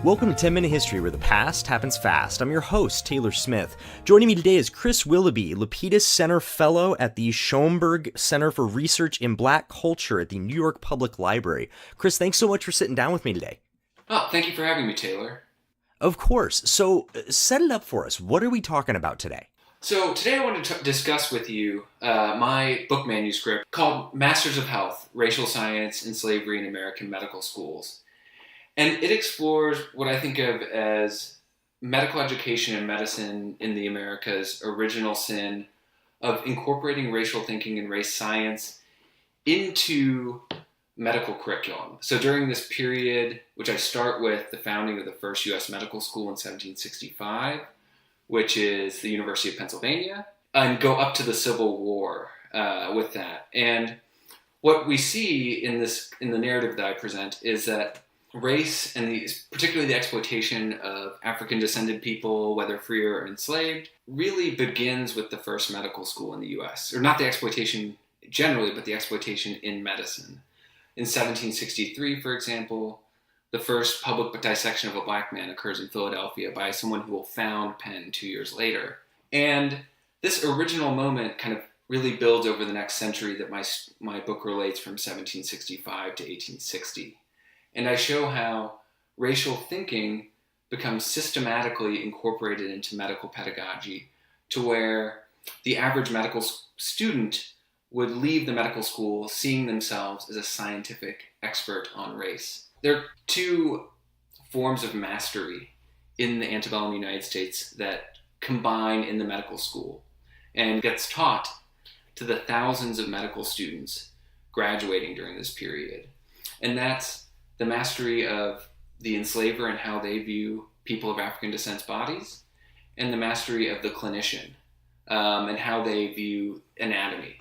Welcome to 10 Minute History, where the past happens fast. I'm your host, Taylor Smith. Joining me today is Chris Willoughby, Lapidus Center Fellow at the Schomburg Center for Research in Black Culture at the New York Public Library. Chris, thanks so much for sitting down with me today. Oh, thank you for having me, Taylor. Of course. So, set it up for us. What are we talking about today? So today I wanted to discuss with you my book manuscript called Masters of Health, Racial Science and Slavery in American Medical Schools. And it explores what I think of as medical education and medicine in the Americas' original sin of incorporating racial thinking and race science into medical curriculum. So during this period, which I start with the founding of the first U.S. medical school in 1765, which is the University of Pennsylvania, and go up to the Civil War with that. And what we see in the narrative that I present is that race, and particularly the exploitation of African-descended people, whether free or enslaved, really begins with the first medical school in the U.S. Or not the exploitation generally, but the exploitation in medicine. In 1763, for example, the first public dissection of a black man occurs in Philadelphia by someone who will found Penn 2 years later. And this original moment kind of really builds over the next century that my book relates from 1765 to 1860. And I show how racial thinking becomes systematically incorporated into medical pedagogy to where the average medical student would leave the medical school seeing themselves as a scientific expert on race. There are two forms of mastery in the antebellum United States that combine in the medical school and gets taught to the thousands of medical students graduating during this period. And that's the mastery of the enslaver and how they view people of African descent's bodies, and the mastery of the clinician and how they view anatomy.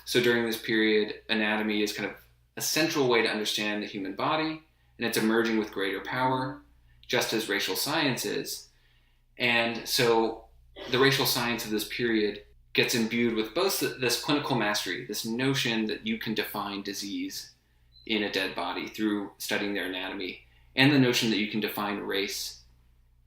So during this period, anatomy is kind of a central way to understand the human body, and it's emerging with greater power, just as racial science is. And so the racial science of this period gets imbued with both this clinical mastery, this notion that you can define disease in a dead body through studying their anatomy, and the notion that you can define race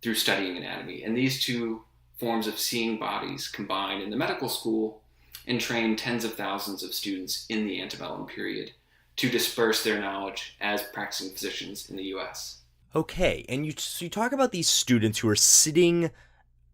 through studying anatomy. And these two forms of seeing bodies combine in the medical school and train tens of thousands of students in the antebellum period to disperse their knowledge as practicing physicians in the U.S. Okay, and you talk about these students who are sitting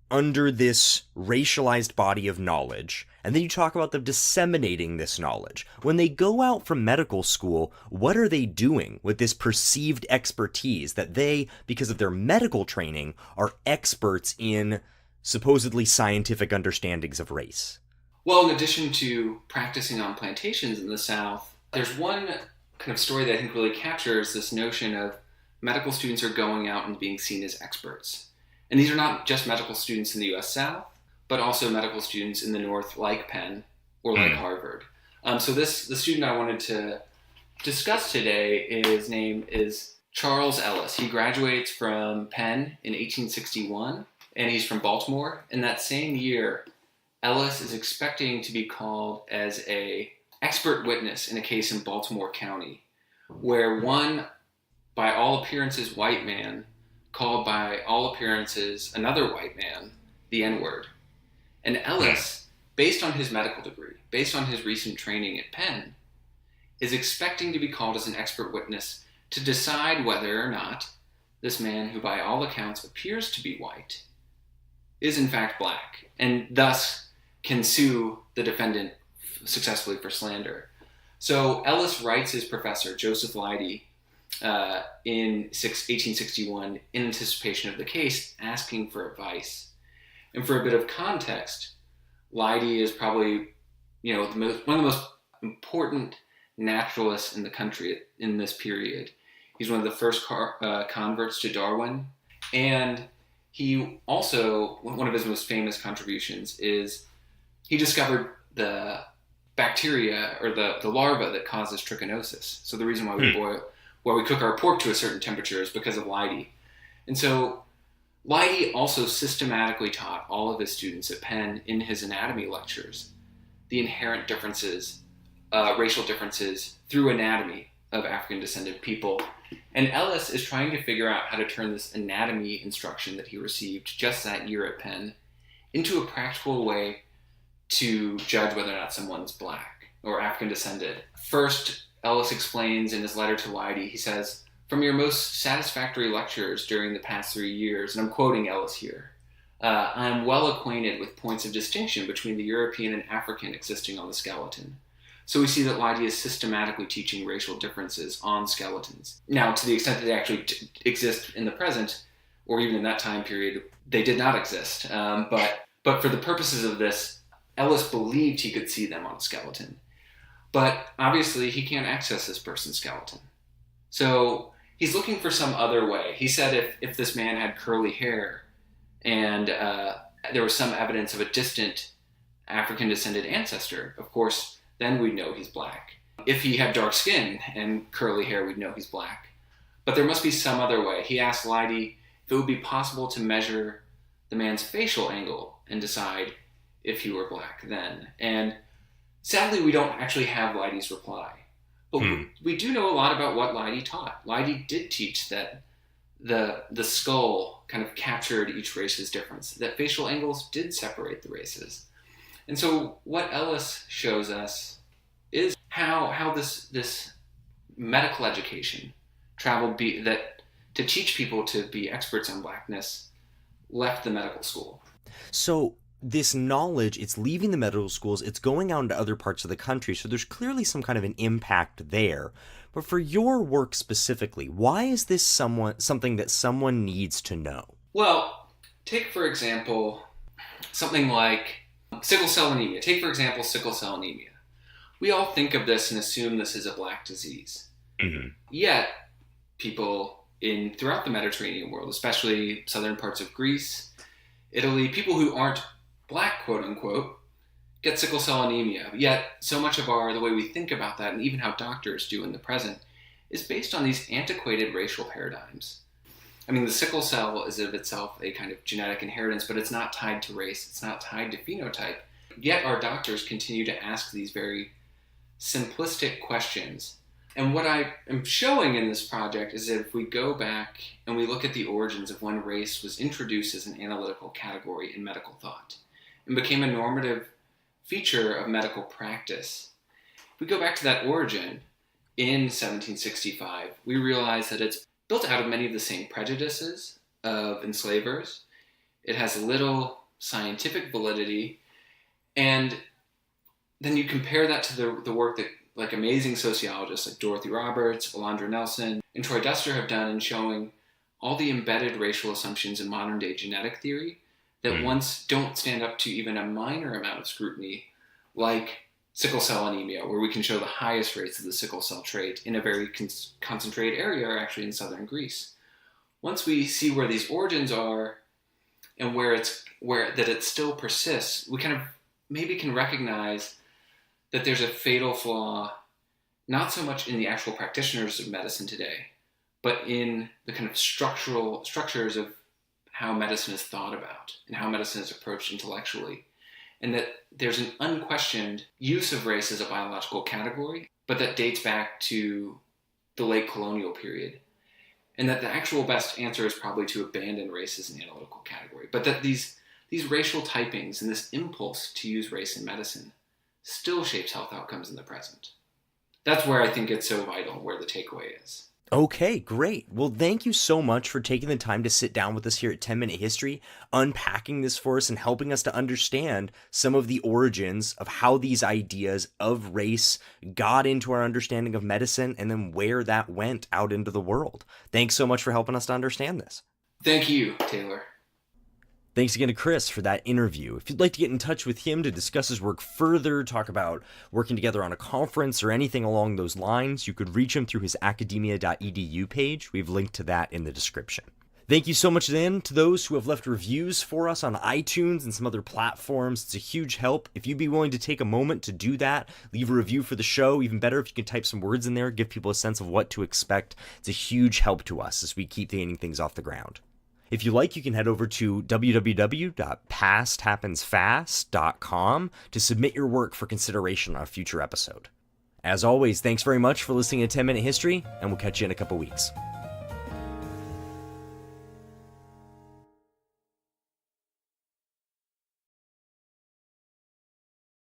under this racialized body of knowledge, and then you talk about them disseminating this knowledge. When they go out from medical school, what are they doing with this perceived expertise that they, because of their medical training, are experts in supposedly scientific understandings of race? Well, in addition to practicing on plantations in the South, there's one kind of story that I think really captures this notion of medical students are going out and being seen as experts. And these are not just medical students in the U.S. South, but also medical students in the North, like Penn or like Harvard. So the student I wanted to discuss today, his name is Charles Ellis. He graduates from Penn in 1861, and he's from Baltimore. In that same year, Ellis is expecting to be called as an expert witness in a case in Baltimore County, where one, by all appearances, white man called by all appearances another white man the N-word. And Ellis, based on his medical degree, based on his recent training at Penn, is expecting to be called as an expert witness to decide whether or not this man, who by all accounts appears to be white, is in fact black, and thus can sue the defendant successfully for slander. So Ellis writes his professor, Joseph Leidy, in 1861 in anticipation of the case, asking for advice. And for a bit of context, Leidy is probably one of the most important naturalists in the country in this period. He's one of the first converts to Darwin, and he also, one of his most famous contributions is he discovered the bacteria or the larva that causes trichinosis. So the reason why we cook our pork to a certain temperature is because of Leidy. And so Leidy also systematically taught all of his students at Penn in his anatomy lectures the inherent differences, racial differences through anatomy of African descended people And Ellis is trying to figure out how to turn this anatomy instruction that he received just that year at Penn into a practical way to judge whether or not someone's black or African descended. First, Ellis explains in his letter to Leidy, he says, "From your most satisfactory lectures during the past 3 years," and I'm quoting Ellis here, "I am well acquainted with points of distinction between the European and African existing on the skeleton." So we see that Leidy is systematically teaching racial differences on skeletons. Now, to the extent that they actually exist in the present, or even in that time period, they did not exist. But for the purposes of this, Ellis believed he could see them on a skeleton. But obviously, he can't access this person's skeleton. So he's looking for some other way. He said if this man had curly hair and there was some evidence of a distant African-descended ancestor, of course, then we'd know he's black. If he had dark skin and curly hair, we'd know he's black. But there must be some other way. He asked Leidy if it would be possible to measure the man's facial angle and decide if he were black then. And sadly, we don't actually have Leidy's reply. But we do know a lot about what Leidy taught. Leidy did teach that the skull kind of captured each race's difference, that facial angles did separate the races. And so what Ellis shows us is how this medical education traveled to teach people to be experts on blackness left the medical school. So this knowledge, it's leaving the medical schools, it's going out into other parts of the country, so there's clearly some kind of an impact there. But for your work specifically, why is this something that someone needs to know? Well, take for example something like sickle cell anemia. Take for example sickle cell anemia. We all think of this and assume this is a black disease. Mm-hmm. Yet, people throughout the Mediterranean world, especially southern parts of Greece, Italy, people who aren't black, quote unquote, get sickle cell anemia. Yet, so much of the way we think about that, and even how doctors do in the present, is based on these antiquated racial paradigms. I mean, the sickle cell is of itself a kind of genetic inheritance, but it's not tied to race, it's not tied to phenotype. Yet our doctors continue to ask these very simplistic questions. And what I am showing in this project is that if we go back and we look at the origins of when race was introduced as an analytical category in medical thought and became a normative feature of medical practice, if we go back to that origin in 1765, we realize that it's built out of many of the same prejudices of enslavers. It has little scientific validity. And then you compare that to the work that like amazing sociologists like Dorothy Roberts, Alondra Nelson, and Troy Duster have done in showing all the embedded racial assumptions in modern day genetic theory that once don't stand up to even a minor amount of scrutiny, like sickle cell anemia, where we can show the highest rates of the sickle cell trait in a very concentrated area, are actually in southern Greece. Once we see where these origins are and where it still persists, we kind of maybe can recognize that there's a fatal flaw, not so much in the actual practitioners of medicine today, but in the kind of structures of how medicine is thought about and how medicine is approached intellectually. And that there's an unquestioned use of race as a biological category, but that dates back to the late colonial period. And that the actual best answer is probably to abandon race as an analytical category. But that these racial typings and this impulse to use race in medicine still shapes health outcomes in the present. That's where I think it's so vital, where the takeaway is. Okay, great. Well, thank you so much for taking the time to sit down with us here at 10 Minute History, unpacking this for us and helping us to understand some of the origins of how these ideas of race got into our understanding of medicine and then where that went out into the world. Thanks so much for helping us to understand this. Thank you, Taylor. Thanks again to Chris for that interview. If you'd like to get in touch with him to discuss his work further, talk about working together on a conference or anything along those lines, you could reach him through his academia.edu page. We've linked to that in the description. Thank you so much then to those who have left reviews for us on iTunes and some other platforms. It's a huge help. If you'd be willing to take a moment to do that, leave a review for the show. Even better if you can type some words in there, give people a sense of what to expect. It's a huge help to us as we keep getting things off the ground. If you like, you can head over to www.pasthappensfast.com to submit your work for consideration on a future episode. As always, thanks very much for listening to 10 Minute History, and we'll catch you in a couple weeks.